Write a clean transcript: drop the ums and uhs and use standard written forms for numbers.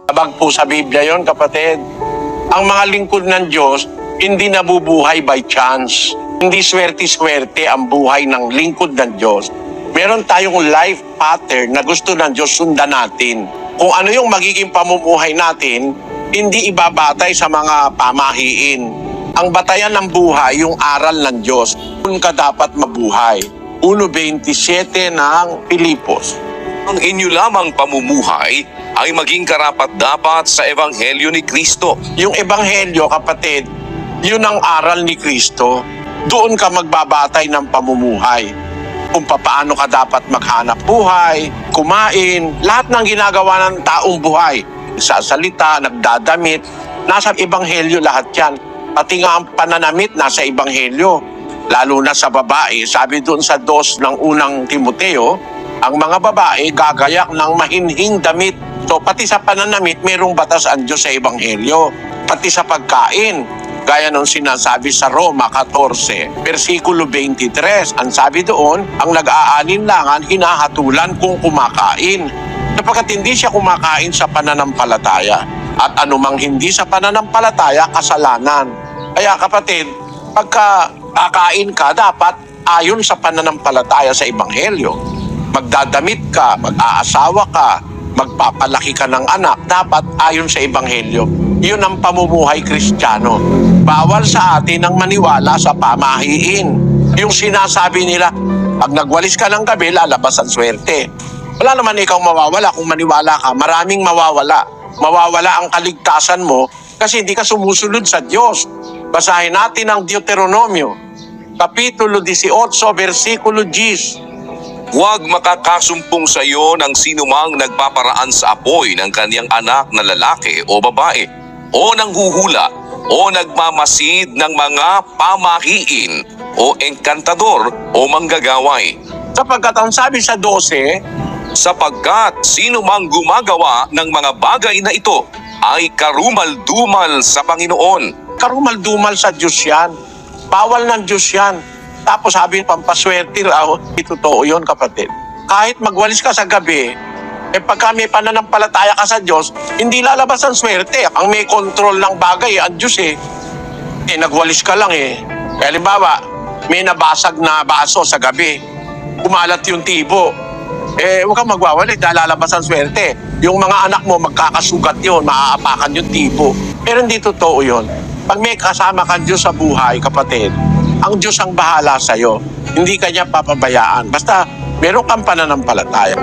Abag po sa Biblia yon, kapatid. Ang mga lingkod ng Diyos, hindi nabubuhay by chance. Hindi swerte-swerte ang buhay ng lingkod ng Diyos. Meron tayong life pattern na gusto ng Diyos sundan natin. Kung ano yung magiging pamumuhay natin, hindi ibabatay sa mga pamahiin. Ang batayan ng buhay, yung aral ng Diyos. Kung ka dapat mabuhay. 1:27 ng Pilipos. Ang inyo lamang pamumuhay ay maging karapat-dapat sa Ebanghelyo ni Kristo. Yung Ebanghelyo, kapatid, yun ang aral ni Kristo. Doon ka magbabatay ng pamumuhay. Kung paano ka dapat maghanap buhay, kumain, lahat ng ginagawa ng taong buhay. Sasalita, nagdadamit, nasa Ebanghelyo lahat yan. Pati nga ang pananamit nasa Ebanghelyo. Lalo na sa babae, sabi doon sa 2 ng unang Timoteo, ang mga babae gagayak ng mahinhing damit. So pati sa pananamit, mayroong batas ang Diyos sa Ebanghelyo. Pati sa pagkain, gaya nung sinasabi sa Roma 14, versikulo 23, ang sabi doon, ang nag-aalinlangan, hinahatulan kung kumakain. Sapagkat hindi siya kumakain sa pananampalataya. At anumang hindi sa pananampalataya, kasalanan. Kaya kapatid, pagka kakain ka, dapat ayon sa pananampalataya sa Ebanghelyo. Magdadamit ka, mag-aasawa ka, magpapalaki ka ng anak, dapat ayon sa Ebanghelyo. Yun ang pamumuhay Kristiyano. Bawal sa atin ang maniwala sa pamahiin. Yung sinasabi nila, pag nagwalis ka ng gabi, lalabas ang swerte. Wala naman ikaw mawawala kung maniwala ka. Maraming mawawala. Mawawala ang kaligtasan mo kasi hindi ka sumusunod sa Diyos. Basahin natin ang Deuteronomio, Kapitulo 18, versikulo 10. Huwag makakasumpong sa iyo ng sinumang nagpaparaan sa apoy ng kaniyang anak na lalaki o babae, o nanghuhula, o nagmamasid ng mga pamahiin, o engkantador, o manggagaway. Sapagkat ang sabi sa 12, Sapagkat sinumang gumagawa ng mga bagay na ito ay karumal-dumal sa Panginoon. karumal-dumal sa Diyos yan. Bawal ng Diyos yan. Tapos sabi, pampaswerte raw, totoo yun, kapatid. Kahit magwalis ka sa gabi, pagka may pananampalataya ka sa Diyos, hindi lalabas ang swerte. Ang may control ng bagay, ang Diyos nagwalis ka lang Kaya halimbawa, may nabasag na baso sa gabi, kumalat yung tibo, huwag kang magwawali dahil lalabas ang swerte. Yung mga anak mo, magkakasugat yun, maaapakan yung tibo. Pero hindi totoo yun. Pag may kasama kang Diyos sa buhay, kapatid, ang Diyos ang bahala sa'yo. Hindi ka niya papabayaan. Basta meron kang pananampalataya.